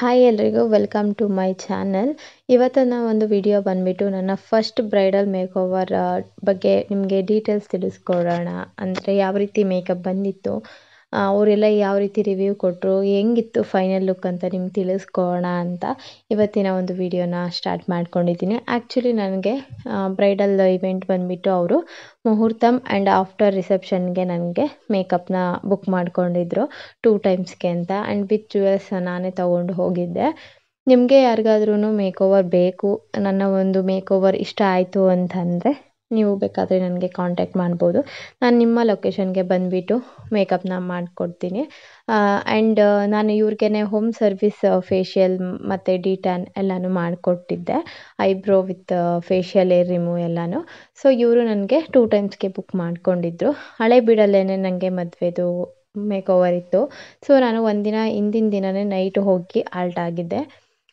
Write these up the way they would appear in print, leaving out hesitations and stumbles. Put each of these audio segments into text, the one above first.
Hi ಎಲ್ರಿಗೂ welcome to my channel. ಇವತ್ತಿನ ಒಂದು ವಿಡಿಯೋ ಬಂದುಬಿಟ್ಟು ನನ್ನ ಫಸ್ಟ್ ಬ್ರೈಡಲ್ ಮೇಕೋವರ್ ಬಗ್ಗೆ ನಿಮಗೆ ಡೀಟೇಲ್ಸ್ ತಿಳಿಸ್ಕೊಡೋಣ. ಅಂದರೆ ಯಾವ ರೀತಿ ಮೇಕಪ್ ಬಂದಿತ್ತು, ಅವರೆಲ್ಲ ಯಾವ ರೀತಿ ರಿವ್ಯೂ ಕೊಟ್ಟರು, ಹೆಂಗಿತ್ತು ಫೈನಲ್ ಲುಕ್ ಅಂತ ನಿಮ್ಗೆ ತಿಳಿಸ್ಕೊಡೋಣ ಅಂತ ಇವತ್ತಿನ ಒಂದು ವಿಡಿಯೋನ ಸ್ಟಾರ್ಟ್ ಮಾಡ್ಕೊಂಡಿದ್ದೀನಿ. ಆ್ಯಕ್ಚುಲಿ ನನಗೆ ಬ್ರೈಡಲ್ ಇವೆಂಟ್ ಬಂದುಬಿಟ್ಟು ಅವರು ಮುಹೂರ್ತಮ್ ಆ್ಯಂಡ್ ಆಫ್ಟರ್ ರಿಸೆಪ್ಷನ್ಗೆ ನನಗೆ ಮೇಕಪ್ನ ಬುಕ್ ಮಾಡ್ಕೊಂಡಿದ್ರು 2 ಟೈಮ್ಸ್ಗೆ ಅಂತ. ಆ್ಯಂಡ್ ವಿತ್ ಜುವೆಲ್ಸ್ ನಾನೇ ತೊಗೊಂಡು ಹೋಗಿದ್ದೆ. ನಿಮಗೆ ಯಾರಿಗಾದ್ರೂ ಮೇಕೋವರ್ ಬೇಕು, ನನ್ನ ಒಂದು ಮೇಕೋವರ್ ಇಷ್ಟ ಆಯಿತು ಅಂತಂದರೆ ನೀವು ಬೇಕಾದರೆ ನನಗೆ ಕಾಂಟ್ಯಾಕ್ಟ್ ಮಾಡ್ಬೋದು. ನಾನು ನಿಮ್ಮ ಲೊಕೇಶನ್ಗೆ ಬಂದುಬಿಟ್ಟು ಮೇಕಪ್ನ ಮಾಡಿಕೊಡ್ತೀನಿ. ಆ್ಯಂಡ್ ನಾನು ಇವ್ರಿಗೇ ಹೋಮ್ ಸರ್ವಿಸ್ ಫೇಶಿಯಲ್ ಮತ್ತು ಡಿಟ್ಯಾನ್ ಎಲ್ಲನೂ ಮಾಡಿಕೊಟ್ಟಿದ್ದೆ, eyebrow with facial hair remove ಎಲ್ಲನೂ. ಸೊ ಇವರು ನನಗೆ 2 ಟೈಮ್ಸ್ಗೆ ಬುಕ್ ಮಾಡ್ಕೊಂಡಿದ್ರು. ಹಳೇಬೀಡಲ್ಲೇ ನನಗೆ ಮದುವೆದು ಮೇಕೋವರ್ ಇತ್ತು. ಸೊ ನಾನು ಒಂದಿನ ಹಿಂದಿನ ದಿನವೇ ನೈಟ್ ಹೋಗಿ ಆಲ್ಟ್ ಆಗಿದ್ದೆ.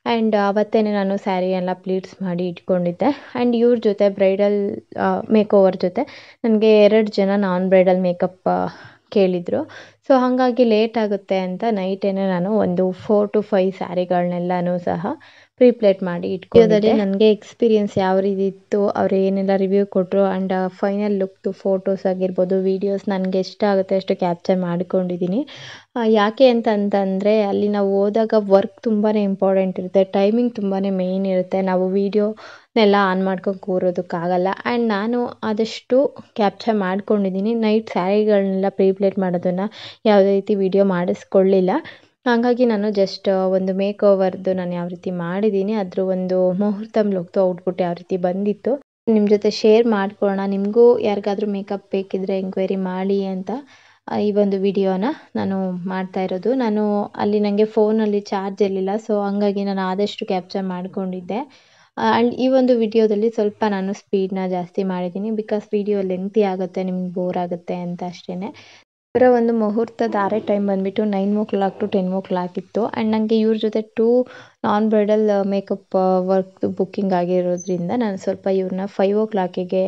ಆ್ಯಂಡ್ ಆವತ್ತೇ ನಾನು ಸ್ಯಾರಿ ಎಲ್ಲ ಪ್ಲೀಟ್ಸ್ ಮಾಡಿ ಇಟ್ಕೊಂಡಿದ್ದೆ. ಆ್ಯಂಡ್ ಇವ್ರ ಜೊತೆ ಬ್ರೈಡಲ್ ಮೇಕೋವರ್ ಜೊತೆ ನನಗೆ 2 ಜನ ನಾನ್ ಬ್ರೈಡಲ್ ಮೇಕಪ್ ಕೇಳಿದರು. ಸೊ ಹಾಗಾಗಿ ಲೇಟ್ ಆಗುತ್ತೆ ಅಂತ ನೈಟೇ ನಾನು ಒಂದು 4 to 5 ಸ್ಯಾರಿಗಳನ್ನೆಲ್ಲನೂ ಸಹ ಪ್ರೀಪ್ಲೇಟ್ ಮಾಡಿ ಇಟ್ಕೊಂಡಿದ್ದೆ. ನನಗೆ ಎಕ್ಸ್ಪೀರಿಯನ್ಸ್ ಯಾವ ರೀತಿ ಇತ್ತು, ಅವರು ಏನೆಲ್ಲ ರಿವ್ಯೂ ಕೊಟ್ಟರು, ಆ್ಯಂಡ್ ಫೈನಲ್ ಲುಕ್ದು ಫೋಟೋಸ್ ಆಗಿರ್ಬೋದು, ವೀಡಿಯೋಸ್ ನನಗೆ ಎಷ್ಟು ಆಗುತ್ತೆ ಅಷ್ಟು ಕ್ಯಾಪ್ಚರ್ ಮಾಡ್ಕೊಂಡಿದ್ದೀನಿ. ಯಾಕೆ ಅಂತಂದರೆ ಅಲ್ಲಿ ನಾವು ಹೋದಾಗ ವರ್ಕ್ ತುಂಬಾ ಇಂಪಾರ್ಟೆಂಟ್ ಇರುತ್ತೆ, ಟೈಮಿಂಗ್ ತುಂಬಾ ಮೇಯ್ನ್ ಇರುತ್ತೆ. ನಾವು ವೀಡಿಯೋನೆಲ್ಲ ಆನ್ ಮಾಡ್ಕೊಂಡು ಕೂರೋದಕ್ಕಾಗಲ್ಲ. ಆ್ಯಂಡ್ ನಾನು ಆದಷ್ಟು ಕ್ಯಾಪ್ಚರ್ ಮಾಡ್ಕೊಂಡಿದ್ದೀನಿ. ನೈಟ್ ಸ್ಯಾರಿಗಳನ್ನೆಲ್ಲ ಪ್ರೀಪ್ಲೇಟ್ ಮಾಡೋದನ್ನು ಯಾವುದೇ ರೀತಿ ವೀಡಿಯೋ ಮಾಡಿಸ್ಕೊಳ್ಳಿಲ್ಲ. ಹಾಗಾಗಿ ನಾನು ಜಸ್ಟ್ ಒಂದು ಮೇಕೋವರ್ದು ನಾನು ಯಾವ ರೀತಿ ಮಾಡಿದ್ದೀನಿ, ಅದ್ರ ಒಂದು ಮುಹೂರ್ತಮ್ ಲುಕ್ದು ಔಟ್ಪುಟ್ ಯಾವ ರೀತಿ ಬಂದಿತ್ತು ನಿಮ್ಮ ಜೊತೆ ಶೇರ್ ಮಾಡ್ಕೊಳ್ಳೋಣ. ನಿಮಗೂ ಯಾರಿಗಾದ್ರೂ ಮೇಕಪ್ ಬೇಕಿದ್ದರೆ ಎಂಕ್ವೈರಿ ಮಾಡಿ ಅಂತ ಈ ಒಂದು ವಿಡಿಯೋನ ನಾನು ಮಾಡ್ತಾ ಇರೋದು. ನಾನು ಅಲ್ಲಿ ನನಗೆ ಫೋನಲ್ಲಿ ಚಾರ್ಜ್ ಇರಲಿಲ್ಲ, ಸೊ ಹಂಗಾಗಿ ನಾನು ಆದಷ್ಟು ಕ್ಯಾಪ್ಚರ್ ಮಾಡ್ಕೊಂಡಿದ್ದೆ. ಆ್ಯಂಡ್ ಈ ಒಂದು ವಿಡಿಯೋದಲ್ಲಿ ಸ್ವಲ್ಪ ನಾನು ಸ್ಪೀಡ್ನ ಜಾಸ್ತಿ ಮಾಡಿದ್ದೀನಿ, ಬಿಕಾಸ್ ವಿಡಿಯೋ ಲೆಂತಿ ಆಗುತ್ತೆ, ನಿಮ್ಗೆ ಬೋರ್ ಆಗುತ್ತೆ ಅಂತ ಅಷ್ಟೇ. ಇವರ ಒಂದು ಮುಹೂರ್ತದ ಟೈಮ್ ಬಂದುಬಿಟ್ಟು 9 to 10 ಇತ್ತು. ಆ್ಯಂಡ್ ನನಗೆ ಇವ್ರ ಜೊತೆ 2 non bridal makeup work booking ಆಗಿರೋದ್ರಿಂದ ನಾನು ಸ್ವಲ್ಪ ಇವ್ರನ್ನ 5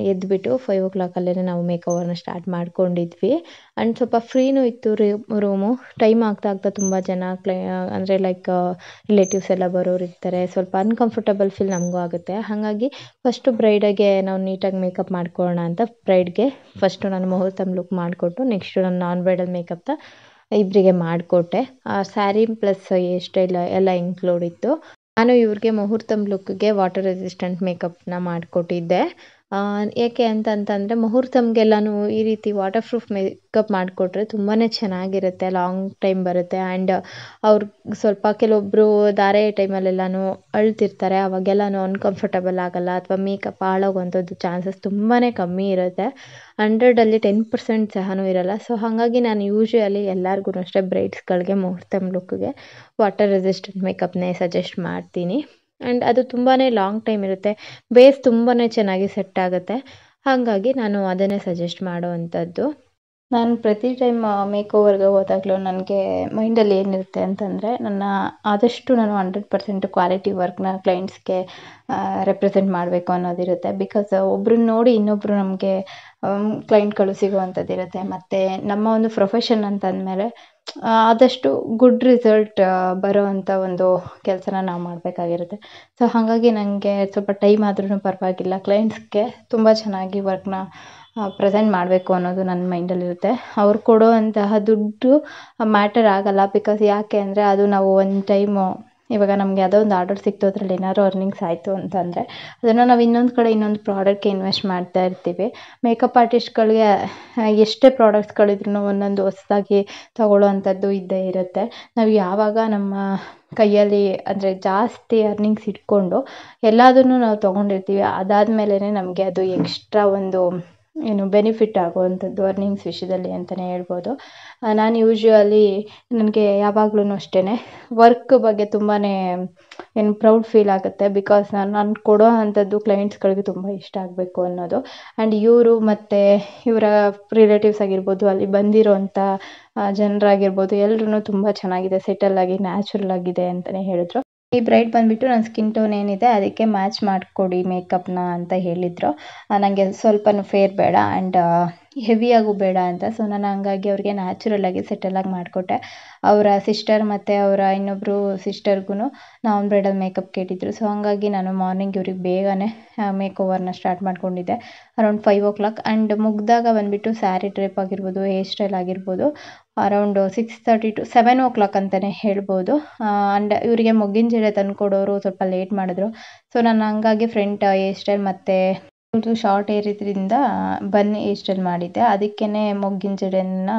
ಎದ್ದುಬಿಟ್ಟು 5 ನಾವು ಮೇಕೋವರ್ನ ಸ್ಟಾರ್ಟ್ ಮಾಡ್ಕೊಂಡಿದ್ವಿ. ಆ್ಯಂಡ್ ಸ್ವಲ್ಪ ಫ್ರೀನೂ ಇತ್ತು ರೂಮು. ಟೈಮ್ ಆಗ್ತಾ ತುಂಬ ಜನ ಅಂದರೆ ಲೈಕ್ ರಿಲೇಟಿವ್ಸ್ ಎಲ್ಲ ಬರೋರು ಇರ್ತಾರೆ, ಸ್ವಲ್ಪ ಅನ್ಕಂಫರ್ಟಬಲ್ ಫೀಲ್ ನಮಗೂ ಆಗುತ್ತೆ. ಹಾಗಾಗಿ ಫಸ್ಟು ಬ್ರೈಡಿಗೆ ನಾವು ನೀಟಾಗಿ ಮೇಕಪ್ ಮಾಡ್ಕೊಳ್ಳೋಣ ಅಂತ ಬ್ರೈಡ್ಗೆ ಫಸ್ಟು ನಾನು ಮುಹೂರ್ತಮ್ ಲುಕ್ ಮಾಡಿಕೊಟ್ಟು ನೆಕ್ಸ್ಟು ನಾನು ನಾನ್ ಬ್ರೈಡಲ್ ಮೇಕಪ್ನ ಇಬ್ಬರಿಗೆ ಮಾಡಿಕೊಟ್ಟೆ. ಸ್ಯಾರಿ ಪ್ಲಸ್ ಹೇರ್ ಸ್ಟೈಲ್ ಎಲ್ಲ ಇನ್ಕ್ಲೂಡ್ ಇತ್ತು. ನಾನು ಇವ್ರಿಗೆ ಮುಹೂರ್ತಮ್ ಲುಕ್ಗೆ ವಾಟರ್ ರೆಸಿಸ್ಟೆಂಟ್ ಮೇಕಪ್ನ ಮಾಡಿಕೊಟ್ಟಿದ್ದೆ. ಏಕೆ ಅಂತಂದರೆ ಮುಹೂರ್ತಮ್ಗೆಲ್ಲನೂ ಈ ರೀತಿ ವಾಟರ್ ಪ್ರೂಫ್ ಮೇಕಪ್ ಮಾಡಿಕೊಟ್ರೆ ತುಂಬಾ ಚೆನ್ನಾಗಿರುತ್ತೆ, ಲಾಂಗ್ ಟೈಮ್ ಬರುತ್ತೆ. ಆ್ಯಂಡ್ ಅವ್ರಿಗೆ ಸ್ವಲ್ಪ ಕೆಲವೊಬ್ಬರು ಧಾರೆ ಟೈಮಲ್ಲೆಲ್ಲನೂ ಅಳ್ತಿರ್ತಾರೆ, ಅವಾಗೆಲ್ಲನೂ ಅನ್ಕಂಫರ್ಟಬಲ್ ಆಗೋಲ್ಲ ಅಥವಾ ಮೇಕಪ್ ಹಾಳಾಗುವಂಥದ್ದು ಚಾನ್ಸಸ್ ತುಂಬಾ ಕಮ್ಮಿ ಇರುತ್ತೆ. 100ಅಲ್ಲಿ 10% ಸಹ ಇರೋಲ್ಲ. ಸೊ ಹಾಗಾಗಿ ನಾನು ಯೂಶ್ವಲಿ ಎಲ್ಲರಿಗೂ ಅಷ್ಟೇ ಬ್ರೈಡ್ಸ್ಗಳಿಗೆ ಮುಹೂರ್ತಮ್ ಲುಕ್ಗೆ ವಾಟರ್ ರೆಸಿಸ್ಟೆಂಟ್ ಮೇಕಪ್ನೇ ಸಜೆಸ್ಟ್ ಮಾಡ್ತೀನಿ. ಆ್ಯಂಡ್ ಅದು ತುಂಬಾ ಲಾಂಗ್ ಟೈಮ್ ಇರುತ್ತೆ, ಬೇಸ್ ತುಂಬಾ ಚೆನ್ನಾಗಿ ಸೆಟ್ ಆಗುತ್ತೆ. ಹಾಗಾಗಿ ನಾನು ಅದನ್ನೇ ಸಜೆಸ್ಟ್ ಮಾಡೋವಂಥದ್ದು. ನಾನು ಪ್ರತಿ ಟೈಮ್ ಮೇಕೋವರ್ಗೆ ಹೋದಾಗಲೂ ನನಗೆ ಮೈಂಡಲ್ಲಿ ಏನಿರುತ್ತೆ ಅಂತಂದರೆ ಆದಷ್ಟು ನಾನು 100% ಕ್ವಾಲಿಟಿ ವರ್ಕ್ನ ಕ್ಲೈಂಟ್ಸ್ಗೆ ರೆಪ್ರೆಸೆಂಟ್ ಮಾಡಬೇಕು ಅನ್ನೋದಿರುತ್ತೆ. ಬಿಕಾಸ್ ಒಬ್ರನ್ನ ನೋಡಿ ಇನ್ನೊಬ್ಬರು ನಮಗೆ ಕ್ಲೈಂಟ್ಗಳು ಸಿಗುವಂಥದ್ದಿರುತ್ತೆ. ಮತ್ತು ನಮ್ಮ ಒಂದು ಪ್ರೊಫೆಷನ್ ಅಂತಂದಮೇಲೆ ಆದಷ್ಟು ಗುಡ್ ರಿಸಲ್ಟ್ ಬರೋವಂಥ ಒಂದು ಕೆಲಸನ ನಾವು ಮಾಡಬೇಕಾಗಿರುತ್ತೆ. ಸೊ ಹಾಗಾಗಿ ನನಗೆ ಸ್ವಲ್ಪ ಟೈಮ್ ಆದ್ರೂ ಪರವಾಗಿಲ್ಲ, ಕ್ಲೈಂಟ್ಸ್ಗೆ ತುಂಬ ಚೆನ್ನಾಗಿ ವರ್ಕ್ನ ಪ್ರೆಸೆಂಟ್ ಮಾಡಬೇಕು ಅನ್ನೋದು ನನ್ನ ಮೈಂಡಲ್ಲಿರುತ್ತೆ. ಅವ್ರು ಕೊಡುವಂತಹ ದುಡ್ಡು ಮ್ಯಾಟರ್ ಆಗೋಲ್ಲ. ಬಿಕಾಸ್ ಯಾಕೆ ಅಂದರೆ ಅದು ನಾವು ಒಂದು ಟೈಮು ಇವಾಗ ನಮಗೆ ಯಾವುದೋ ಒಂದು ಆರ್ಡರ್ ಸಿಕ್ತು, ಅದರಲ್ಲಿ ಏನಾದ್ರು ಅರ್ನಿಂಗ್ಸ್ ಆಯಿತು ಅಂತಂದರೆ ಅದನ್ನು ನಾವು ಇನ್ನೊಂದು ಪ್ರಾಡಕ್ಟ್ಗೆ ಇನ್ವೆಸ್ಟ್ ಮಾಡ್ತಾ ಇರ್ತೀವಿ. ಮೇಕಪ್ ಆರ್ಟಿಸ್ಟ್ಗಳಿಗೆ ಎಷ್ಟೇ ಪ್ರಾಡಕ್ಟ್ಸ್ಗಳಿದ್ರೂ ಒಂದೊಂದು ಹೊಸದಾಗಿ ತಗೊಳ್ಳೋವಂಥದ್ದು ಇದ್ದೇ ಇರುತ್ತೆ. ನಾವು ಯಾವಾಗ ನಮ್ಮ ಕೈಯಲ್ಲಿ ಅಂದರೆ ಜಾಸ್ತಿ ಅರ್ನಿಂಗ್ಸ್ ಇಟ್ಕೊಂಡು ಎಲ್ಲದನ್ನು ನಾವು ತೊಗೊಂಡಿರ್ತೀವಿ, ಅದಾದಮೇಲೆ ನಮಗೆ ಅದು ಎಕ್ಸ್ಟ್ರಾ ಒಂದು ಬೆನಿಫಿಟ್ ಆಗುವಂಥದ್ದು ಅರ್ನಿಂಗ್ಸ್ ವಿಷಯದಲ್ಲಿ ಅಂತಲೇ ಹೇಳ್ಬೋದು. ನಾನು ಯೂಶ್ವಲಿ ನನಗೆ ಯಾವಾಗ್ಲೂ ಅಷ್ಟೇ ವರ್ಕ್ ಬಗ್ಗೆ ತುಂಬಾ ಪ್ರೌಡ್ ಫೀಲ್ ಆಗುತ್ತೆ. ಬಿಕಾಸ್ ನಾನು ಕೊಡೋ ಅಂಥದ್ದು ಕ್ಲೈಂಟ್ಸ್ಗಳಿಗೆ ತುಂಬ ಇಷ್ಟ ಆಗಬೇಕು ಅನ್ನೋದು. ಆ್ಯಂಡ್ ಇವರು ಮತ್ತು ಇವರ ರಿಲೇಟಿವ್ಸ್ ಆಗಿರ್ಬೋದು, ಅಲ್ಲಿ ಬಂದಿರೋಂಥ ಜನರಾಗಿರ್ಬೋದು, ಎಲ್ಲರೂ ತುಂಬ ಚೆನ್ನಾಗಿದೆ, ಸೆಟಲ್ ಆಗಿ ನ್ಯಾಚುರಲ್ ಆಗಿದೆ ಅಂತಲೇ ಹೇಳಿದ್ರು. ಈ ಬ್ರೈಡ್ ಬಂದುಬಿಟ್ಟು ನನ್ನ ಸ್ಕಿನ್ ಟೋನ್ ಏನಿದೆ ಅದಕ್ಕೆ ಮ್ಯಾಚ್ ಮಾಡಿಕೊಡಿ ಮೇಕಪ್ನ ಅಂತ ಹೇಳಿದರು. ನನಗೆ ಸ್ವಲ್ಪ ಫೇರ್ ಬೇಡ ಆ್ಯಂಡ್ ಹೆವಿಯಾಗೂ ಬೇಡ ಅಂತ. ಸೊ ನಾನು ಹಂಗಾಗಿ ಅವ್ರಿಗೆ ನ್ಯಾಚುರಲಾಗಿ ಸೆಟಲಾಗಿ ಮಾಡಿಕೊಟ್ಟೆ. ಅವರ ಸಿಸ್ಟರ್ ಮತ್ತು ಅವರ ಇನ್ನೊಬ್ಬರು ಸಿಸ್ಟರ್ಗೂ ನಾನ್ ಬ್ರೈಡಲ್ ಮೇಕಪ್ ಕೇಳಿದ್ರು. ಸೊ ಹಂಗಾಗಿ ನಾನು ಮಾರ್ನಿಂಗ್ ಇವ್ರಿಗೆ ಬೇಗನೆ ಮೇಕ್ ಓವರ್ನ ಸ್ಟಾರ್ಟ್ ಮಾಡ್ಕೊಂಡಿದ್ದೆ ಅರೌಂಡ್ 5 o'clock. ಆ್ಯಂಡ್ ಮುಗ್ದಾಗ ಬಂದುಬಿಟ್ಟು ಸ್ಯಾರಿ ಡ್ರೇಪ್ ಆಗಿರ್ಬೋದು, ಹೇರ್ ಸ್ಟೈಲ್ ಆಗಿರ್ಬೋದು ಅರೌಂಡ್ 6:30 to 7 o'clock ಅಂತಲೇ ಹೇಳ್ಬೋದು. ಆ್ಯಂಡ್ ಇವರಿಗೆ ಮೊಗ್ಗಿನ ಜಡೆ ತಂದುಕೊಡೋರು ಸ್ವಲ್ಪ ಲೇಟ್ ಮಾಡಿದ್ರು. ಸೊ ನಾನು ಹಂಗಾಗಿ ಫ್ರಂಟ್ ಹೇರ್ ಸ್ಟೈಲ್ ಮತ್ತು ಅವ್ರದ್ದು ಶಾರ್ಟ್ ಹೇರ್ ಇದ್ರಿಂದ ಬನ್ನಿ ಹೇರ್ ಸ್ಟೈಲ್ ಮಾಡಿದ್ದೆ. ಅದಕ್ಕೇ ಮೊಗ್ಗಿನ ಜಡೆನ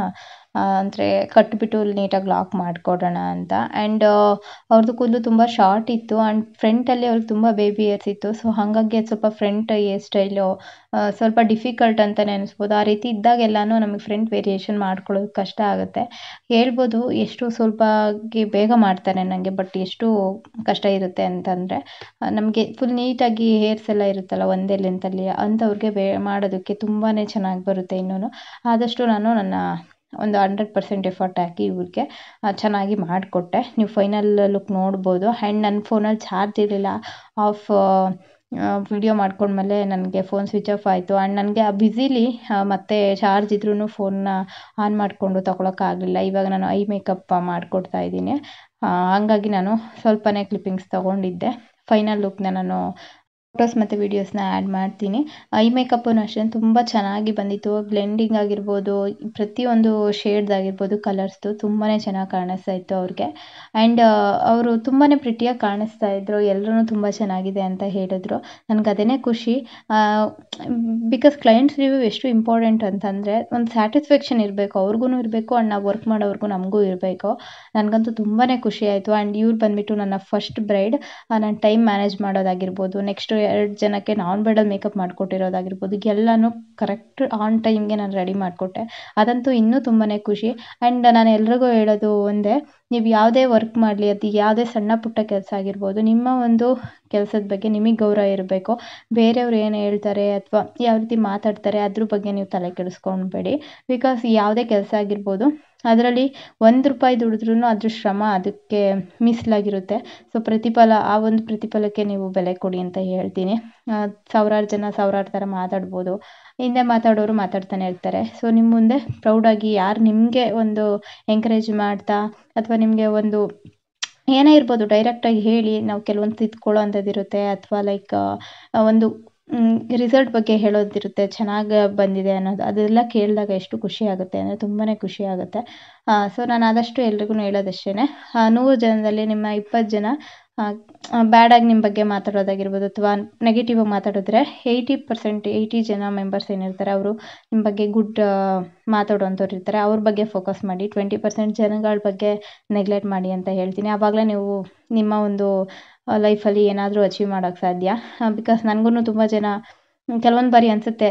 ಅಂದರೆ ಕಟ್ಬಿಟ್ಟು ನೀಟಾಗಿ ಲಾಕ್ ಮಾಡಿಕೊಡೋಣ ಅಂತ. ಆ್ಯಂಡ್ ಅವ್ರದ್ದು ಕೂದಲು ತುಂಬ ಶಾರ್ಟ್ ಇತ್ತು ಆ್ಯಂಡ್ ಫ್ರಂಟಲ್ಲಿ ಅವ್ರಿಗೆ ತುಂಬ ಬೇಬಿ ಹೇರ್ಸ್ ಇತ್ತು. ಸೊ ಹಾಗಾಗಿ ಅದು ಸ್ವಲ್ಪ ಫ್ರಂಟ್ ಹೇರ್ ಸ್ಟೈಲು ಸ್ವಲ್ಪ ಡಿಫಿಕಲ್ಟ್ ಅಂತಲೇ ಅನಿಸ್ಬೋದು. ಆ ರೀತಿ ಇದ್ದಾಗೆಲ್ಲನೂ ನಮಗೆ ಫ್ರಂಟ್ ವೇರಿಯೇಷನ್ ಮಾಡ್ಕೊಳ್ಳೋದು ಕಷ್ಟ ಆಗುತ್ತೆ. ಹೇಳ್ಬೋದು ಎಷ್ಟು ಸ್ವಲ್ಪ ಬೇಗ ಮಾಡ್ತಾರೆ ನನಗೆ, ಬಟ್ ಎಷ್ಟು ಕಷ್ಟ ಇರುತ್ತೆ ಅಂತಂದರೆ ನಮಗೆ ಫುಲ್ ನೀಟಾಗಿ ಹೇರ್ಸ್ ಎಲ್ಲ ಇರುತ್ತಲ್ಲ ಒಂದೇ ಲೆಂತಲ್ಲಿ, ಅಂಥವ್ರಿಗೆ ಮಾಡೋದಕ್ಕೆ ತುಂಬಾ ಚೆನ್ನಾಗಿ ಬರುತ್ತೆ. ಇನ್ನೂ ಆದಷ್ಟು ನಾನು ನನ್ನ ಒಂದು 100% ಎಫರ್ಟ್ ಹಾಕಿ ಇವ್ರಿಗೆ ಚೆನ್ನಾಗಿ ಮಾಡಿಕೊಟ್ಟೆ. ನೀವು ಫೈನಲ್ ಲುಕ್ ನೋಡ್ಬೋದು. ಆ್ಯಂಡ್ ನನ್ನ ಫೋನಲ್ಲಿ ಚಾರ್ಜ್ ಇರಲಿಲ್ಲ. ಆಫ್ ವಿಡಿಯೋ ಮಾಡ್ಕೊಂಡ್ಮೇಲೆ ನನಗೆ ಫೋನ್ ಸ್ವಿಚ್ ಆಫ್ ಆಯಿತು. ಆ್ಯಂಡ್ ನನಗೆ ಆ ಬ್ಯುಸಿಲಿ ಮತ್ತೆ ಚಾರ್ಜ್ ಇದ್ರೂ ಫೋನ್ನ ಆನ್ ಮಾಡಿಕೊಂಡು ತೊಗೊಳಕ್ಕಾಗಲಿಲ್ಲ. ಇವಾಗ ನಾನು ಐ ಮೇಕಪ್ ಮಾಡಿಕೊಡ್ತಾ ಇದ್ದೀನಿ. ಹಂಗಾಗಿ ನಾನು ಸ್ವಲ್ಪನೇ ಕ್ಲಿಪ್ಪಿಂಗ್ಸ್ ತೊಗೊಂಡಿದ್ದೆ. ಫೈನಲ್ ಲುಕ್ನ ನಾನು ಫೋಟೋಸ್ ಮತ್ತು ವೀಡಿಯೋಸ್ನ ಆ್ಯಡ್ ಮಾಡ್ತೀನಿ. ಐ ಮೇಕಪ್ಪೂ ಅಷ್ಟೇ ತುಂಬ ಚೆನ್ನಾಗಿ ಬಂದಿತ್ತು. ಬ್ಲೆಂಡಿಂಗ್ ಆಗಿರ್ಬೋದು, ಪ್ರತಿಯೊಂದು ಶೇಡ್ದಾಗಿರ್ಬೋದು, ಕಲರ್ಸ್ದು ತುಂಬಾ ಚೆನ್ನಾಗಿ ಕಾಣಿಸ್ತಾ ಇತ್ತು ಅವ್ರಿಗೆ. ಆ್ಯಂಡ್ ಅವರು ತುಂಬಾ ಪ್ರಿಟಿಯಾಗಿ ಕಾಣಿಸ್ತಾ ಇದ್ರು. ಎಲ್ಲರೂ ತುಂಬ ಚೆನ್ನಾಗಿದೆ ಅಂತ ಹೇಳಿದ್ರು. ನನಗೆ ಅದೇ ಖುಷಿ. ಬಿಕಾಸ್ ಕ್ಲೈಂಟ್ಸ್ ರಿವ್ಯೂ ಎಷ್ಟು ಇಂಪಾರ್ಟೆಂಟ್ ಅಂತಂದರೆ ಒಂದು ಸ್ಯಾಟಿಸ್ಫ್ಯಾಕ್ಷನ್ ಇರಬೇಕು, ಅವ್ರಿಗೂ ಇರಬೇಕು ಆ್ಯಂಡ್ ನಾವು ವರ್ಕ್ ಮಾಡೋವ್ರಿಗೂ ನಮಗೂ ಇರಬೇಕು. ನನಗಂತೂ ತುಂಬಾ ಖುಷಿ ಆಯಿತು. ಆ್ಯಂಡ್ ಇವ್ರು ಬಂದುಬಿಟ್ಟು ನನ್ನ ಫಸ್ಟ್ ಬ್ರೈಡ್. ನಾನು ಟೈಮ್ ಮ್ಯಾನೇಜ್ ಮಾಡೋದಾಗಿರ್ಬೋದು, ನೆಕ್ಸ್ಟು 2 ಜನಕ್ಕೆ ನಾನ್ ಬ್ರೈಡಲ್ ಮೇಕಪ್ ಮಾಡಿಕೊಟ್ಟಿರೋದಾಗಿರ್ಬೋದು, ಎಲ್ಲನೂ ಕರೆಕ್ಟ್ ಆನ್ ಟೈಮ್ಗೆ ನಾನು ರೆಡಿ ಮಾಡಿಕೊಟ್ಟೆ. ಅದಂತೂ ಇನ್ನೂ ತುಂಬಾ ಖುಷಿ. ಆ್ಯಂಡ್ ನಾನು ಎಲ್ರಿಗೂ ಹೇಳೋದು ಒಂದೇ, ನೀವು ಯಾವುದೇ ವರ್ಕ್ ಮಾಡಲಿ, ಅದು ಯಾವುದೇ ಸಣ್ಣ ಪುಟ್ಟ ಕೆಲಸ ಆಗಿರ್ಬೋದು, ನಿಮ್ಮ ಒಂದು ಕೆಲಸದ ಬಗ್ಗೆ ನಿಮಗೆ ಗೌರವ ಇರಬೇಕು. ಬೇರೆಯವ್ರು ಏನು ಹೇಳ್ತಾರೆ ಅಥವಾ ಯಾವ ರೀತಿ ಮಾತಾಡ್ತಾರೆ ಅದ್ರ ಬಗ್ಗೆ ನೀವು ತಲೆ ಕೆಡಿಸ್ಕೊಳ್ಬೇಡಿ. ಬಿಕಾಸ್ ಯಾವುದೇ ಕೆಲಸ ಆಗಿರ್ಬೋದು, ಅದರಲ್ಲಿ ₹1 ದುಡಿದ್ರೂ ಅದ್ರ ಶ್ರಮ ಅದಕ್ಕೆ ಮೀಸಲಾಗಿರುತ್ತೆ. ಸೊ ಪ್ರತಿಫಲ, ಆ ಒಂದು ಪ್ರತಿಫಲಕ್ಕೆ ನೀವು ಬೆಲೆ ಕೊಡಿ ಅಂತ ಹೇಳ್ತೀನಿ. ಸಾವಿರಾರು ಜನ ಸಾವಿರಾರು ಥರ ಮಾತಾಡ್ಬೋದು, ಹಿಂದೆ ಮಾತಾಡೋರು ಮಾತಾಡ್ತಾನೆ ಇರ್ತಾರೆ. ಸೊ ನಿಮ್ಮ ಮುಂದೆ ಪ್ರೌಡಾಗಿ ಯಾರು ನಿಮಗೆ ಒಂದು ಎಂಕರೇಜ್ ಮಾಡ್ತಾ ಅಥವಾ ನಿಮಗೆ ಒಂದು ಏನೇ ಇರ್ಬೋದು ಡೈರೆಕ್ಟಾಗಿ ಹೇಳಿ, ನಾವು ಕೆಲವೊಂದು ತಿದ್ಕೊಳ್ಳೋ ಅಂಥದ್ದಿರುತ್ತೆ ಅಥವಾ ಲೈಕ್ ಒಂದು ರಿಸಲ್ಟ್ ಬಗ್ಗೆ ಹೇಳೋದಿರುತ್ತೆ, ಚೆನ್ನಾಗಿ ಬಂದಿದೆ ಅನ್ನೋದು. ಅದೆಲ್ಲ ಕೇಳಿದಾಗ ಎಷ್ಟು ಖುಷಿ ಆಗುತ್ತೆ ಅಂದರೆ ತುಂಬಾ ಖುಷಿ ಆಗುತ್ತೆ. ಸೊ ನಾನು ಆದಷ್ಟು ಎಲ್ರಿಗೂ ಹೇಳೋದಷ್ಟೇ, 100 ಜನದಲ್ಲಿ ನಿಮ್ಮ 20 ಜನ ಬ್ಯಾಡಾಗಿ ನಿಮ್ಮ ಬಗ್ಗೆ ಮಾತಾಡೋದಾಗಿರ್ಬೋದು ಅಥವಾ ನೆಗೆಟಿವ್ ಆಗಿ ಮಾತಾಡಿದ್ರೆ 80 ಜನ ಮೆಂಬರ್ಸ್ ಏನಿರ್ತಾರೆ ಅವರು ನಿಮ್ಮ ಬಗ್ಗೆ ಗುಡ್ ಮಾತಾಡೋವಂಥವ್ರು ಇರ್ತಾರೆ. ಅವ್ರ ಬಗ್ಗೆ ಫೋಕಸ್ ಮಾಡಿ, 20% ಜನಗಳ ಬಗ್ಗೆ ನೆಗ್ಲೆಕ್ಟ್ ಮಾಡಿ ಅಂತ ಹೇಳ್ತೀನಿ. ಆವಾಗಲೇ ನೀವು ನಿಮ್ಮ ಒಂದು ಲೈಫಲ್ಲಿ ಏನಾದರೂ ಅಚೀವ್ ಮಾಡೋಕ್ಕೆ ಸಾಧ್ಯ. ಬಿಕಾಸ್ ನನಗೂ ತುಂಬ ಜನ ಕೆಲವೊಂದು ಬಾರಿ ಅನಿಸುತ್ತೆ,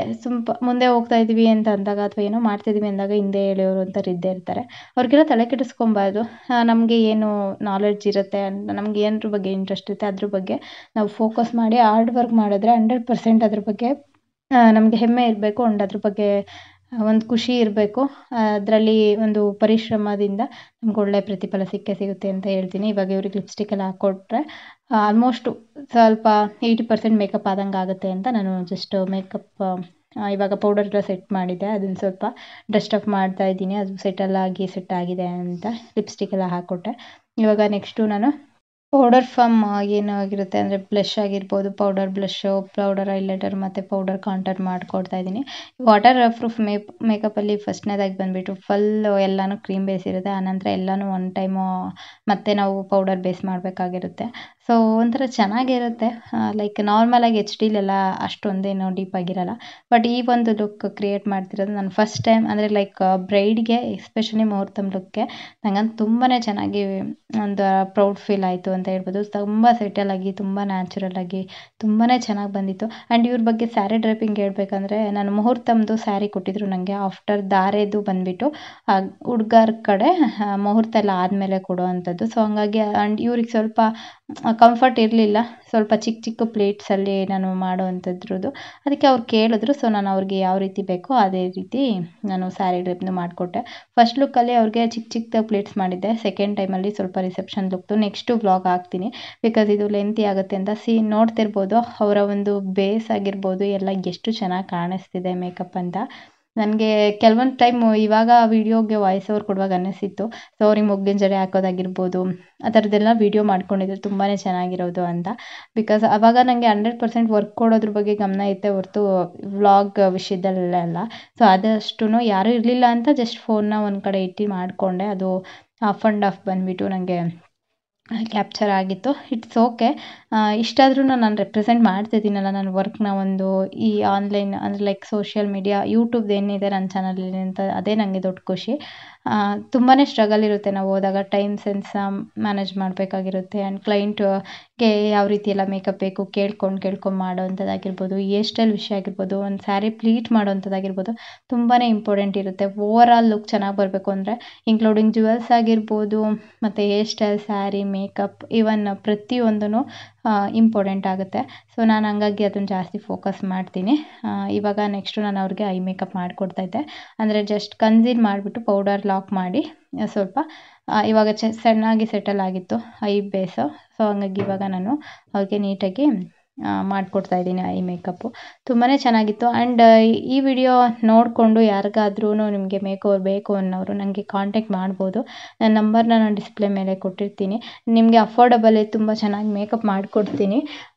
ಮುಂದೆ ಹೋಗ್ತಾ ಇದ್ದೀವಿ ಅಂತ ಅಂದಾಗ ಅಥವಾ ಏನೋ ಮಾಡ್ತಿದ್ದೀವಿ ಅಂದಾಗ ಹಿಂದೆ ಎಳೆಯೋರು ಅಂಥವ್ರು ಇದ್ದೇ ಇರ್ತಾರೆ. ಅವ್ರಿಗೆಲ್ಲ ತಲೆ ಕೆಡಿಸ್ಕೊಬಾರ್ದು. ನಮಗೆ ಏನು ನಾಲೆಡ್ಜ್ ಇರುತ್ತೆ, ನಮ್ಗೆ ಏನರ ಬಗ್ಗೆ ಇಂಟ್ರೆಸ್ಟ್ ಇರುತ್ತೆ ಅದ್ರ ಬಗ್ಗೆ ನಾವು ಫೋಕಸ್ ಮಾಡಿ ಹಾರ್ಡ್ ವರ್ಕ್ ಮಾಡಿದ್ರೆ 100% ಅದ್ರ ಬಗ್ಗೆ ನಮಗೆ ಹೆಮ್ಮೆ ಇರಬೇಕು. ಆ್ಯಂಡ್ ಅದ್ರ ಬಗ್ಗೆ ಒಂದು ಖುಷಿ ಇರಬೇಕು. ಅದರಲ್ಲಿ ಒಂದು ಪರಿಶ್ರಮದಿಂದ ನಮ್ಗೆ ಒಳ್ಳೆ ಪ್ರತಿಫಲ ಸಿಕ್ಕೇ ಸಿಗುತ್ತೆ ಅಂತ ಹೇಳ್ತೀನಿ. ಇವಾಗ ಇವ್ರಿಗೆ ಲಿಪ್ಸ್ಟಿಕ್ ಎಲ್ಲ ಹಾಕ್ಕೊಟ್ರೆ ಆಲ್ಮೋಸ್ಟು ಸ್ವಲ್ಪ 80% ಮೇಕಪ್ ಆದಂಗೆ ಆಗುತ್ತೆ ಅಂತ ನಾನು ಜಸ್ಟ್ ಮೇಕಪ್ ಇವಾಗ ಪೌಡರ್ ಎಲ್ಲ ಸೆಟ್ ಮಾಡಿದ್ದೆ, ಅದನ್ನು ಸ್ವಲ್ಪ ಡಸ್ಟ್ ಆಫ್ ಮಾಡ್ತಾ ಇದ್ದೀನಿ. ಅದು ಸೆಟ್ ಆಗಿದೆ ಅಂತ ಲಿಪ್ಸ್ಟಿಕ್ ಎಲ್ಲ ಹಾಕ್ಕೊಟ್ಟೆ. ಇವಾಗ ನೆಕ್ಸ್ಟು ನಾನು ಪೌಡರ್ ಫಾರ್ಮ್ ಏನಾಗಿರುತ್ತೆ ಅಂದರೆ ಬ್ಲಷ್ ಆಗಿರ್ಬೋದು, ಪೌಡರ್ ಬ್ಲಷು, ಪೌಡರ್ ಹೈಲೈಟರ್ ಮತ್ತು ಪೌಡರ್ ಕಾಂಟರ್ ಮಾಡಿಕೊಡ್ತಾ ಇದ್ದೀನಿ. ವಾಟರ್ ಪ್ರೂಫ್ ಮೇಕಪ್ಪಲ್ಲಿ ಫಸ್ಟ್ನೇದಾಗಿ ಬಂದುಬಿಟ್ಟು ಫುಲ್ಲು ಎಲ್ಲನೂ ಕ್ರೀಮ್ ಬೇಸ್ ಇರುತ್ತೆ. ಆನಂತರ ಎಲ್ಲನೂ ಒನ್ ಟೈಮು ಮತ್ತೆ ನಾವು ಪೌಡರ್ ಬೇಸ್ ಮಾಡಬೇಕಾಗಿರುತ್ತೆ. ಸೊ ಒಂಥರ ಚೆನ್ನಾಗಿರುತ್ತೆ. ಲೈಕ್ ನಾರ್ಮಲಾಗಿ HDಲೆಲ್ಲ ಅಷ್ಟೊಂದೇನು ಡೀಪಾಗಿರಲ್ಲ. ಬಟ್ ಈ ಒಂದು ಲುಕ್ ಕ್ರಿಯೇಟ್ ಮಾಡ್ತಿರೋದು ನಾನು ಫಸ್ಟ್ ಟೈಮ್, ಅಂದರೆ ಲೈಕ್ ಬ್ರೈಡ್ಗೆ ಎಸ್ಪೆಷಲಿ ಮುಹೂರ್ತಮ್ ಲುಕ್ಗೆ ನಂಗಂತೂ ತುಂಬಾ ಚೆನ್ನಾಗಿ ಒಂದು ಪ್ರೌಡ್ ಫೀಲ್ ಆಯಿತು ಅಂತ ಹೇಳ್ಬೋದು. ತುಂಬ ಸೆಟಲಾಗಿ, ತುಂಬ ನ್ಯಾಚುರಲಾಗಿ ತುಂಬಾ ಚೆನ್ನಾಗಿ ಬಂದಿತ್ತು. ಆ್ಯಂಡ್ ಇವ್ರ ಬಗ್ಗೆ ಸ್ಯಾರಿ ಡ್ರೈಪಿಂಗ್ ಹೇಳ್ಬೇಕಂದ್ರೆ, ನಾನು ಮುಹೂರ್ತಮ್ದು ಸ್ಯಾರಿ ಕೊಟ್ಟಿದ್ರು ನನಗೆ. ಆಫ್ಟರ್ ಧಾರೆದು ಬಂದುಬಿಟ್ಟು ಹುಡ್ಗರ ಕಡೆ ಮುಹೂರ್ತ ಎಲ್ಲ ಆದಮೇಲೆ ಕೊಡೋ ಅಂಥದ್ದು. ಸೊ ಹಂಗಾಗಿ ಆ್ಯಂಡ್ ಇವ್ರಿಗೆ ಸ್ವಲ್ಪ ಕಂಫರ್ಟ್ ಇರಲಿಲ್ಲ, ಸ್ವಲ್ಪ ಚಿಕ್ಕ ಚಿಕ್ಕ ಪ್ಲೇಟ್ಸಲ್ಲಿ ನಾನು ಮಾಡೋ ಅಂಥದ್ರದ್ದು. ಅದಕ್ಕೆ ಅವ್ರು ಕೇಳಿದ್ರು. ಸೊ ನಾನು ಅವ್ರಿಗೆ ಯಾವ ರೀತಿ ಬೇಕೋ ಅದೇ ರೀತಿ ನಾನು ಸ್ಯಾರಿ ಡ್ರೈಪ್ನ ಮಾಡಿಕೊಟ್ಟೆ. ಫಸ್ಟ್ ಲುಕ್ಕಲ್ಲಿ ಅವ್ರಿಗೆ ಚಿಕ್ಕ ಚಿಕ್ಕದಾಗಿ ಪ್ಲೇಟ್ಸ್ ಮಾಡಿದ್ದೆ. ಸೆಕೆಂಡ್ ಟೈಮಲ್ಲಿ ಸ್ವಲ್ಪ ರಿಸೆಪ್ಷನ್ ಲುಕ್ದು ನೆಕ್ಸ್ಟು ವ್ಲಾಗ್ ಹಾಕ್ತೀನಿ, ಬಿಕಾಸ್ ಇದು ಲೆಂತಿ ಆಗುತ್ತೆ ಅಂತ. ನೋಡ್ತಿರ್ಬೋದು ಅವರ ಒಂದು ಬೇಸ್ ಆಗಿರ್ಬೋದು ಎಲ್ಲ ಎಷ್ಟು ಚೆನ್ನಾಗಿ ಕಾಣಿಸ್ತಿದೆ ಮೇಕಪ್ ಅಂತ. ನನಗೆ ಕೆಲವೊಂದು ಟೈಮು ಇವಾಗ ವೀಡಿಯೋಗೆ ವಾಯ್ಸ್ ಓವರ್ ಕೊಡುವಾಗ ಅನ್ನಿಸಿತ್ತು, ಸೊ ಅವ್ರಿಗೆ ಮೊಗ್ಗಿನ ಜಡೆ ಹಾಕೋದಾಗಿರ್ಬೋದು, ಆ ಥರದ್ದೆಲ್ಲ ವೀಡಿಯೋ ಮಾಡ್ಕೊಂಡಿದ್ರೆ ತುಂಬಾ ಚೆನ್ನಾಗಿರೋದು ಅಂತ. ಬಿಕಾಸ್ ಆವಾಗ ನನಗೆ 100% ವರ್ಕ್ ಕೊಡೋದ್ರ ಬಗ್ಗೆ ಗಮನ ಇತ್ತೆ ಹೊರತು ವ್ಲಾಗ್ ವಿಷಯದಲ್ಲೆಲ್ಲ. ಸೊ ಆದಷ್ಟು ಯಾರೂ ಇರಲಿಲ್ಲ ಅಂತ ಜಸ್ಟ್ ಫೋನ್ನ ಒಂದು ಕಡೆ ಇಟ್ಟು ಮಾಡಿಕೊಂಡೆ. ಅದು ಆಫ್ ಆ್ಯಂಡ್ ಆಫ್ ಬಂದುಬಿಟ್ಟು ನನಗೆ ಕ್ಯಾಪ್ಚರ್ ಆಗಿತ್ತು. It's okay. ಇಷ್ಟಾದ್ರೂ ನಾನು ರೆಪ್ರೆಸೆಂಟ್ ಮಾಡ್ತಿದ್ದೀನಲ್ಲ ನನ್ನ ವರ್ಕ್ನ. ಒಂದು ಈ ಆನ್ಲೈನ್ ಅಂದರೆ ಲೈಕ್ ಸೋಷಿಯಲ್ ಮೀಡಿಯಾ ಯೂಟ್ಯೂಬ್ದು ಏನಿದೆ ನನ್ನ ಚಾನಲಲ್ಲಿ ಅಂತ, ಅದೇ ನನಗೆ ದೊಡ್ಡ ಖುಷಿ. ತುಂಬಾ ಸ್ಟ್ರಗಲ್ ಇರುತ್ತೆ ನಾವು ಹೋದಾಗ. ಟೈಮ್ ಸೆನ್ಸ್ನ ಮ್ಯಾನೇಜ್ ಮಾಡಬೇಕಾಗಿರುತ್ತೆ. ಆ್ಯಂಡ್ ಕ್ಲೈಂಟ್ಗೆ ಯಾವ ರೀತಿ ಎಲ್ಲ ಮೇಕಪ್ ಬೇಕು ಕೇಳ್ಕೊಂಡು ಮಾಡೋವಂಥದ್ದಾಗಿರ್ಬೋದು, ಹೇರ್ ಸ್ಟೈಲ್ ವಿಷಯ ಆಗಿರ್ಬೋದು, ಒಂದು ಸ್ಯಾರಿ ಪ್ಲೀಟ್ ಮಾಡೋವಂಥದ್ದಾಗಿರ್ಬೋದು, ತುಂಬಾ ಇಂಪಾರ್ಟೆಂಟ್ ಇರುತ್ತೆ. ಓವರ್ ಆಲ್ ಲುಕ್ ಚೆನ್ನಾಗಿ ಬರಬೇಕು ಅಂದರೆ ಇನ್ಕ್ಲೂಡಿಂಗ್ ಜುವೆಲ್ಸ್ ಆಗಿರ್ಬೋದು, ಮತ್ತು hair style, sari, makeup, even ಪ್ರತಿಯೊಂದೂ ಇಂಪಾರ್ಟೆಂಟ್ ಆಗುತ್ತೆ. ಸೊ ನಾನು ಹಂಗಾಗಿ ಅದನ್ನು ಜಾಸ್ತಿ ಫೋಕಸ್ ಮಾಡ್ತೀನಿ. ಇವಾಗ ನೆಕ್ಸ್ಟು ನಾನು ಅವ್ರಿಗೆ ಐ ಮೇಕಪ್ ಮಾಡಿಕೊಡ್ತಾಯಿದ್ದೆ. ಅಂದರೆ ಜಸ್ಟ್ ಕನ್ಸೀಲ್ ಮಾಡಿಬಿಟ್ಟು ಪೌಡರ್ ಲಾಕ್ ಮಾಡಿ ಸ್ವಲ್ಪ ಇವಾಗ ಚೆನ್ನಾಗಿ ಸೆಟಲ್ ಆಗಿತ್ತು ಐ ಬೇಸು. ಸೊ ಹಂಗಾಗಿ ಇವಾಗ ನಾನು ಅವ್ರಿಗೆ ನೀಟಾಗಿ ಮಾಡಿಕೊಡ್ತಾಯಿದ್ದೀನಿ ಐ ಮೇಕಪ್ಪು. ತುಂಬಾ ಚೆನ್ನಾಗಿತ್ತು. ಆ್ಯಂಡ್ ಈ ವಿಡಿಯೋ ನೋಡಿಕೊಂಡು ಯಾರಿಗಾದ್ರೂ ನಿಮಗೆ ಮೇಕ್ ಓವರ್ ಬೇಕು ಅನ್ನೋರು ನನಗೆ ಕಾಂಟ್ಯಾಕ್ಟ್ ಮಾಡ್ಬೋದು. ನನ್ನ ನಂಬರ್ನ ನಾನು ಡಿಸ್ಪ್ಲೇ ಮೇಲೆ ಕೊಟ್ಟಿರ್ತೀನಿ. ನಿಮಗೆ ಅಫೋರ್ಡಬಲ್ ತುಂಬ ಚೆನ್ನಾಗಿ ಮೇಕಪ್ ಮಾಡಿಕೊಡ್ತೀನಿ.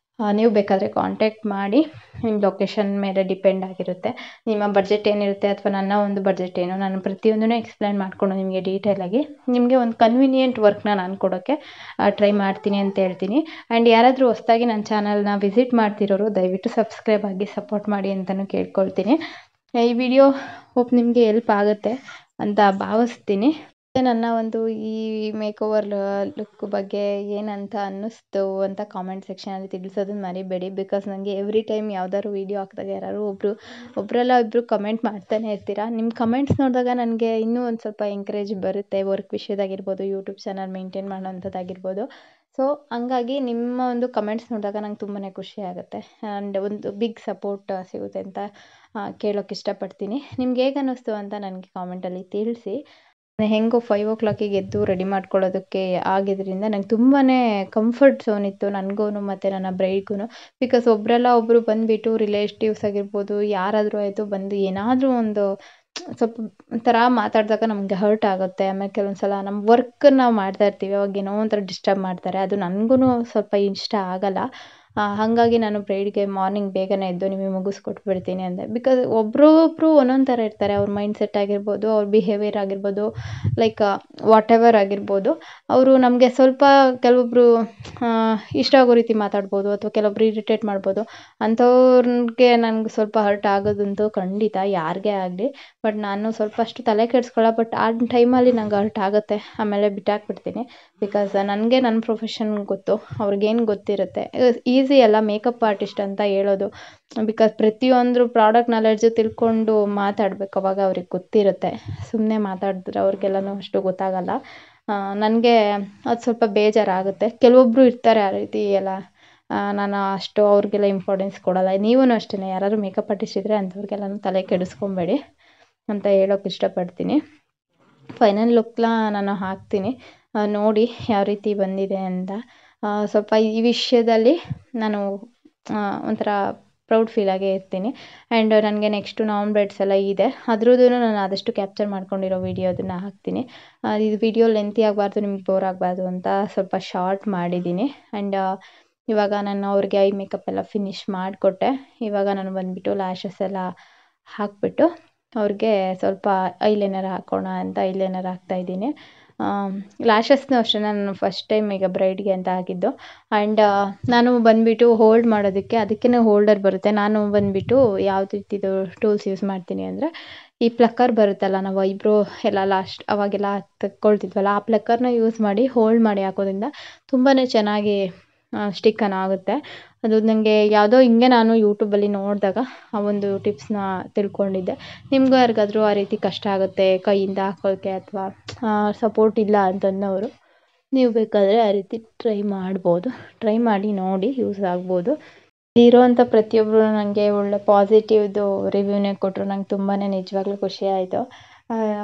ನೀವು ಬೇಕಾದರೆ ಕಾಂಟ್ಯಾಕ್ಟ್ ಮಾಡಿ. ನಿಮ್ಮ ಲೊಕೇಶನ್ ಮೇಲೆ ಡಿಪೆಂಡ್ ಆಗಿರುತ್ತೆ ನಿಮ್ಮ ಬಡ್ಜೆಟ್ ಏನಿರುತ್ತೆ, ಅಥವಾ ನನ್ನ ಒಂದು ಬಡ್ಜೆಟ್ ಏನು. ನಾನು ಪ್ರತಿಯೊಂದೂ ಎಕ್ಸ್ಪ್ಲೈನ್ ಮಾಡಿಕೊಂಡು ನಿಮಗೆ ಡೀಟೇಲಾಗಿ ನಿಮಗೆ ಒಂದು ಕನ್ವೀನಿಯೆಂಟ್ ವರ್ಕ್ನ ನಾನು ಕೊಡೋಕ್ಕೆ ಟ್ರೈ ಮಾಡ್ತೀನಿ ಅಂತ ಹೇಳ್ತೀನಿ. ಆ್ಯಂಡ್ ಯಾರಾದರೂ ಹೊಸ್ದಾಗಿ ನನ್ನ ಚಾನಲ್ನ ವಿಸಿಟ್ ಮಾಡ್ತಿರೋರು ದಯವಿಟ್ಟು ಸಬ್ಸ್ಕ್ರೈಬ್ ಆಗಿ ಸಪೋರ್ಟ್ ಮಾಡಿ ಅಂತಲೂ ಕೇಳ್ಕೊಳ್ತೀನಿ. ಈ ವಿಡಿಯೋ ಹೋಪ್ ನಿಮಗೆ ಹೆಲ್ಪ್ ಆಗುತ್ತೆ ಅಂತ ಭಾವಿಸ್ತೀನಿ. ನನ್ನ ಒಂದು ಈ ಮೇಕ್ ಓವರ್ ಲುಕ್ ಬಗ್ಗೆ ಏನಂತ ಅನ್ನಿಸ್ತು ಅಂತ ಕಾಮೆಂಟ್ ಸೆಕ್ಷನಲ್ಲಿ ತಿಳಿಸೋದನ್ನ ಮರಿಬೇಡಿ. ಬಿಕಾಸ್ ನನಗೆ ಎವ್ರಿ ಟೈಮ್ ಯಾವ್ದಾದ್ರು ವೀಡಿಯೋ ಹಾಕಿದಾಗ ಯಾರು ಒಬ್ಬರಲ್ಲ ಇಬ್ಬರು ಕಮೆಂಟ್ ಮಾಡ್ತಾನೆ ಇರ್ತೀರ. ನಿಮ್ಮ ಕಮೆಂಟ್ಸ್ ನೋಡಿದಾಗ ನನಗೆ ಇನ್ನೂ ಒಂದು ಸ್ವಲ್ಪ ಎಂಕರೇಜ್ ಬರುತ್ತೆ ವರ್ಕ್ ವಿಷಯದಾಗಿರ್ಬೋದು, ಯೂಟ್ಯೂಬ್ ಚಾನಲ್ ಮೇಂಟೈನ್ ಮಾಡೋವಂಥದ್ದಾಗಿರ್ಬೋದು. ಸೊ ಹಂಗಾಗಿ ನಿಮ್ಮ ಒಂದು ಕಮೆಂಟ್ಸ್ ನೋಡಿದಾಗ ನಂಗೆ ತುಂಬಾ ಖುಷಿ ಆಗುತ್ತೆ. ಆ್ಯಂಡ್ ಒಂದು ಬಿಗ್ ಸಪೋರ್ಟ್ ಸಿಗುತ್ತೆ ಅಂತ ಕೇಳೋಕ್ಕೆ ಇಷ್ಟಪಡ್ತೀನಿ. ನಿಮ್ಗೆ ಹೇಗೆ ಅನ್ನಿಸ್ತು ಅಂತ ನನಗೆ ಕಾಮೆಂಟಲ್ಲಿ ತಿಳಿಸಿ. ಹೆಂಗೋ 5 o'clock ಎದ್ದು ರೆಡಿ ಮಾಡ್ಕೊಳ್ಳೋದಕ್ಕೆ ಆಗಿದ್ದರಿಂದ ನಂಗೆ ತುಂಬಾ ಕಂಫರ್ಟ್ ಝೋನ್ ಇತ್ತು ನನಗೂ ಮತ್ತು ನನ್ನ ಬ್ರೈಡ್ಗೂ. ಬಿಕಾಸ್ ಒಬ್ಬರು ಬಂದುಬಿಟ್ಟು ರಿಲೇಟಿವ್ಸ್ ಆಗಿರ್ಬೋದು, ಯಾರಾದರೂ ಆಯಿತು ಬಂದು ಏನಾದರೂ ಒಂದು ಸ್ವಲ್ಪ ಒಂಥರ ಮಾತಾಡಿದಾಗ ನಮಗೆ ಹರ್ಟ್ ಆಗುತ್ತೆ. ಆಮೇಲೆ ಕೆಲವೊಂದು ಸಲ ನಮ್ಮ ವರ್ಕ್ ನಾವು ಮಾಡ್ತಾ ಇರ್ತೀವಿ, ಅವಾಗ ಏನೋ ಒಂಥರ ಡಿಸ್ಟರ್ಬ್ ಮಾಡ್ತಾರೆ. ಅದು ನನಗೂ ಸ್ವಲ್ಪ ಇಷ್ಟ ಆಗಲ್ಲ. ಹಾಗಾಗಿ ನಾನು ಬ್ರೈಡ್ಗೆ ಮಾರ್ನಿಂಗ್ ಬೇಗನೆ ಎದ್ದು ನಿಮಗೆ ಮುಗಿಸ್ಕೊಟ್ಬಿಡ್ತೀನಿ ಅಂದೆ. ಬಿಕಾಸ್ ಒಬ್ಬರೊಬ್ಬರು ಒಂದೊಂದು ಥರ ಇರ್ತಾರೆ. ಅವ್ರ ಮೈಂಡ್ ಸೆಟ್ ಆಗಿರ್ಬೋದು, ಅವ್ರ ಬಿಹೇವಿಯರ್ ಆಗಿರ್ಬೋದು, ಲೈಕ್ ವಾಟ್ ಎವರ್ ಆಗಿರ್ಬೋದು. ಅವರು ನಮಗೆ ಸ್ವಲ್ಪ ಕೆಲವೊಬ್ಬರು ಇಷ್ಟ ಆಗೋ ರೀತಿ ಮಾತಾಡ್ಬೋದು, ಅಥವಾ ಕೆಲವೊಬ್ರು ಇರಿಟೇಟ್ ಮಾಡ್ಬೋದು. ಅಂಥವ್ರಿಗೆ ನನಗೆ ಸ್ವಲ್ಪ ಹರ್ಟ್ ಆಗೋದಂತೂ ಖಂಡಿತ, ಯಾರಿಗೇ ಆಗಲಿ. ಬಟ್ ನಾನು ಸ್ವಲ್ಪ ಅಷ್ಟು ತಲೆ ಕೆಡಿಸ್ಕೊಳ್ಳೋ. ಬಟ್ ಆ ಟೈಮಲ್ಲಿ ನಂಗೆ ಹರ್ಟ್ ಆಗುತ್ತೆ, ಆಮೇಲೆ ಬಿಟ್ಟಾಕ್ಬಿಡ್ತೀನಿ. ಬಿಕಾಸ್ ನನಗೆ ನನ್ನ ಪ್ರೊಫೆಷನ್ ಗೊತ್ತು, ಅವ್ರಿಗೇನು ಗೊತ್ತಿರುತ್ತೆ. ಈಸಿ ಅಲ್ಲ ಮೇಕಪ್ ಆರ್ಟಿಸ್ಟ್ ಅಂತ ಹೇಳೋದು. ಬಿಕಾಸ್ ಪ್ರತಿಯೊಂದು ಪ್ರಾಡಕ್ಟ್ ನಾಲೆಡ್ಜು ತಿಳ್ಕೊಂಡು ಮಾತಾಡಬೇಕು, ಅವಾಗ ಅವ್ರಿಗೆ ಗೊತ್ತಿರುತ್ತೆ. ಸುಮ್ಮನೆ ಮಾತಾಡಿದ್ರೆ ಅವ್ರಿಗೆಲ್ಲನೂ ಅಷ್ಟು ಗೊತ್ತಾಗಲ್ಲ. ನನಗೆ ಅದು ಸ್ವಲ್ಪ ಬೇಜಾರಾಗುತ್ತೆ. ಕೆಲವೊಬ್ಬರು ಇರ್ತಾರೆ ಆ ರೀತಿ ಎಲ್ಲ. ನಾನು ಅಷ್ಟು ಅವ್ರಿಗೆಲ್ಲ ಇಂಪಾರ್ಟೆನ್ಸ್ ಕೊಡೋಲ್ಲ. ನೀವೂ ಅಷ್ಟೇ, ಯಾರಾದರೂ ಮೇಕಪ್ ಆರ್ಟಿಸ್ಟ್ ಇದ್ದರೆ ಅಂಥವ್ರಿಗೆಲ್ಲನೂ ತಲೆ ಕೆಡಿಸ್ಕೊಬೇಡಿ ಅಂತ ಹೇಳೋಕ್ಕೆ ಇಷ್ಟಪಡ್ತೀನಿ. ಫೈನಲ್ ಲುಕ್ನ ನಾನು ಹಾಕ್ತೀನಿ, ನೋಡಿ ಯಾವ ರೀತಿ ಬಂದಿದೆ ಅಂತ. ಸ್ವಲ್ಪ ಈ ವಿಷಯದಲ್ಲಿ ನಾನು ಒಂಥರ ಪ್ರೌಡ್ ಫೀಲಾಗೇ ಇರ್ತೀನಿ. ಆ್ಯಂಡ್ ನನಗೆ ನೆಕ್ಸ್ಟು ನಾನ್ ಬ್ರೈಡ್ಸ್ ಎಲ್ಲ ಇದೆ, ಅದ್ರದ್ದು ನಾನು ಆದಷ್ಟು ಕ್ಯಾಪ್ಚರ್ ಮಾಡ್ಕೊಂಡಿರೋ ವೀಡಿಯೋದನ್ನು ಹಾಕ್ತೀನಿ. ಇದು ವಿಡಿಯೋ ಲೆಂತಿ ಆಗಬಾರ್ದು, ನಿಮ್ಗೆ ಬೋರ್ ಆಗಬಾರ್ದು ಅಂತ ಸ್ವಲ್ಪ ಶಾರ್ಟ್ ಮಾಡಿದ್ದೀನಿ. ಆ್ಯಂಡ್ ಇವಾಗ ನಾನು ಅವ್ರಿಗೆ ಐ ಮೇಕಪ್ ಎಲ್ಲ ಫಿನಿಶ್ ಮಾಡಿಕೊಟ್ಟೆ. ಇವಾಗ ನಾನು ಬಂದುಬಿಟ್ಟು ಲ್ಯಾಶಸ್ ಎಲ್ಲ ಹಾಕಿಬಿಟ್ಟು ಅವ್ರಿಗೆ ಸ್ವಲ್ಪ ಐಲೈನರ್ ಹಾಕೋಣ ಅಂತ ಐಲೈನರ್ ಹಾಕ್ತಾಯಿದ್ದೀನಿ. ಲ್ಯಾಶಸ್ನೂ ಅಷ್ಟೇ ನಾನು ಫಸ್ಟ್ ಟೈಮ್ ಈಗ ಬ್ರೈಡ್ಗೆ ಅಂತ ಹಾಕಿದ್ದು. ಆ್ಯಂಡ್ ನಾನು ಬಂದುಬಿಟ್ಟು ಹೋಲ್ಡ್ ಮಾಡೋದಕ್ಕೆ ಅದಕ್ಕೇ ಹೋಲ್ಡರ್ ಬರುತ್ತೆ. ನಾನು ಬಂದುಬಿಟ್ಟು ಯಾವ ರೀತಿದು ಟೂಲ್ಸ್ ಯೂಸ್ ಮಾಡ್ತೀನಿ ಅಂದರೆ, ಈ ಪ್ಲಕ್ಕರ್ ಬರುತ್ತಲ್ಲ, ನಾವು ಐಬ್ರೋ ಎಲ್ಲ ಲಾಸ್ಟ್ ಅವಾಗೆಲ್ಲ ತೆಕ್ಕೊಳ್ತಿದ್ವಲ್ಲ, ಆ ಪ್ಲಕ್ಕರ್ನ ಯೂಸ್ ಮಾಡಿ ಹೋಲ್ಡ್ ಮಾಡಿ ಹಾಕೋದ್ರಿಂದ ತುಂಬಾ ಚೆನ್ನಾಗಿ ಸ್ಟಿಕ್ಕನ್ ಆಗುತ್ತೆ. ಅದು ನನಗೆ ಯಾವುದೋ ಹಿಂಗೆ ನಾನು ಯೂಟ್ಯೂಬಲ್ಲಿ ನೋಡಿದಾಗ ಆ ಒಂದು ಟಿಪ್ಸ್ನ ತಿಳ್ಕೊಂಡಿದ್ದೆ. ನಿಮಗೂ ಯಾರಿಗಾದ್ರೂ ಆ ರೀತಿ ಕಷ್ಟ ಆಗುತ್ತೆ ಕೈಯಿಂದ ಹಾಕೋಕ್ಕೆ, ಅಥವಾ ಸಪೋರ್ಟ್ ಇಲ್ಲ ಅಂತಂದವರು ನೀವು ಬೇಕಾದರೆ ಆ ರೀತಿ ಟ್ರೈ ಮಾಡ್ಬೋದು. ಟ್ರೈ ಮಾಡಿ ನೋಡಿ, ಯೂಸ್ ಆಗ್ಬೋದು. ಇರೋವಂಥ ಪ್ರತಿಯೊಬ್ಬರು ನನಗೆ ಒಳ್ಳೆ ಪಾಸಿಟಿವ್ದು ರಿವ್ಯೂನೇ ಕೊಟ್ಟರು. ನಂಗೆ ತುಂಬಾ ನಿಜವಾಗ್ಲೂ ಖುಷಿ ಆಯಿತು.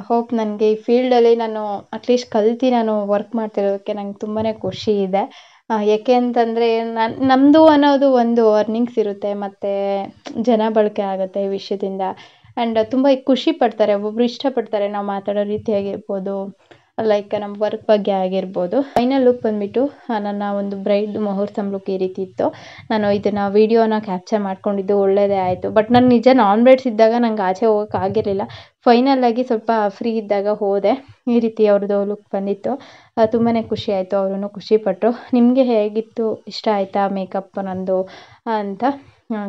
ಹೋಪ್ ನನಗೆ ಈ ಫೀಲ್ಡಲ್ಲಿ ನಾನು ಅಟ್ಲೀಸ್ಟ್ ಕಲ್ತು ನಾನು ವರ್ಕ್ ಮಾಡ್ತಿರೋದಕ್ಕೆ ನಂಗೆ ತುಂಬಾ ಖುಷಿ ಇದೆ. ಏಕೆ ಅಂತಂದರೆ ನಮ್ಮದು ಅನ್ನೋದು ಒಂದು ಅರ್ನಿಂಗ್ಸ್ ಇರುತ್ತೆ, ಮತ್ತು ಜನ ಬಳಕೆ ಆಗುತ್ತೆ ಈ ವಿಷಯದಿಂದ. ಆ್ಯಂಡ್ ತುಂಬ ಖುಷಿ ಪಡ್ತಾರೆ, ಒಬ್ಬೊಬ್ರು ಇಷ್ಟಪಡ್ತಾರೆ ನಾವು ಮಾತಾಡೋ ರೀತಿ ಆಗಿರ್ಬೋದು, ಲೈಕ್ ನಮ್ಮ ವರ್ಕ್ ಬಗ್ಗೆ ಆಗಿರ್ಬೋದು. ಫೈನಲ್ ಲುಕ್ ಬಂದುಬಿಟ್ಟು ನನ್ನ ಒಂದು ಬ್ರೈಡ್ ಮುಹೂರ್ತಂ ಲುಕ್ ಈ ರೀತಿ ಇತ್ತು. ನಾನು ಇದನ್ನು ವೀಡಿಯೋನ ಕ್ಯಾಪ್ಚರ್ ಮಾಡ್ಕೊಂಡಿದ್ದು ಒಳ್ಳೆಯದೇ ಆಯಿತು. ಬಟ್ ನಾನು ನಿಜ ನಾನ್ ಬ್ರೈಡ್ಸ್ ಇದ್ದಾಗ ನಂಗೆ ಆಚೆ ಹೋಗೋಕೆ ಆಗಿರಲಿಲ್ಲ. ಫೈನಲಾಗಿ ಸ್ವಲ್ಪ ಫ್ರೀ ಇದ್ದಾಗ ಹೋದೆ. ಈ ರೀತಿ ಅವ್ರದ್ದು ಲುಕ್ ಬಂದಿತ್ತು. ತುಂಬಾ ಖುಷಿ ಆಯಿತು, ಅವರೂ ಖುಷಿಪಟ್ಟರು. ನಿಮಗೆ ಹೇಗಿತ್ತು, ಇಷ್ಟ ಆಯಿತಾ ಮೇಕಪ್ ನಂದು ಅಂತ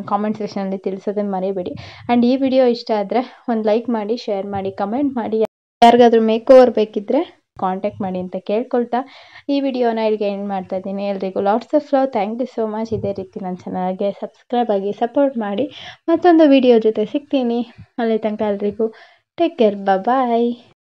ಕಾಮೆಂಟ್ ಸೆಕ್ಷನಲ್ಲಿ ತಿಳಿಸೋದನ್ನು ಮರಿಬೇಡಿ. ಆ್ಯಂಡ್ ಈ ವಿಡಿಯೋ ಇಷ್ಟ ಆದರೆ ಒಂದು ಲೈಕ್ ಮಾಡಿ, ಶೇರ್ ಮಾಡಿ, ಕಮೆಂಟ್ ಮಾಡಿ. ಯಾರಿಗಾದ್ರೂ ಮೇಕ್ ಓವರ್ ಬೇಕಿದ್ದರೆ ಕಾಂಟ್ಯಾಕ್ಟ್ ಮಾಡಿ ಅಂತ ಕೇಳ್ಕೊಳ್ತಾ ಈ ವಿಡಿಯೋನ ಇಲ್ಲಿಗೆ ಎಂಡ್ ಮಾಡ್ತಾ ಇದ್ದೀನಿ. ಎಲ್ರಿಗೂ lots of love. Thank you so much. ಇದೇ ರೀತಿ ನನ್ನ ಚಾನಲ್ಗೆ ಸಬ್ಸ್ಕ್ರೈಬ್ ಆಗಿ ಸಪೋರ್ಟ್ ಮಾಡಿ. ಮತ್ತೊಂದು ವಿಡಿಯೋ ಜೊತೆ ಸಿಗ್ತೀನಿ. ಅಲ್ಲಿ ತನಕ ಎಲ್ರಿಗೂ ಟೇಕ್ ಕೇರ್. ಬಾಯ್.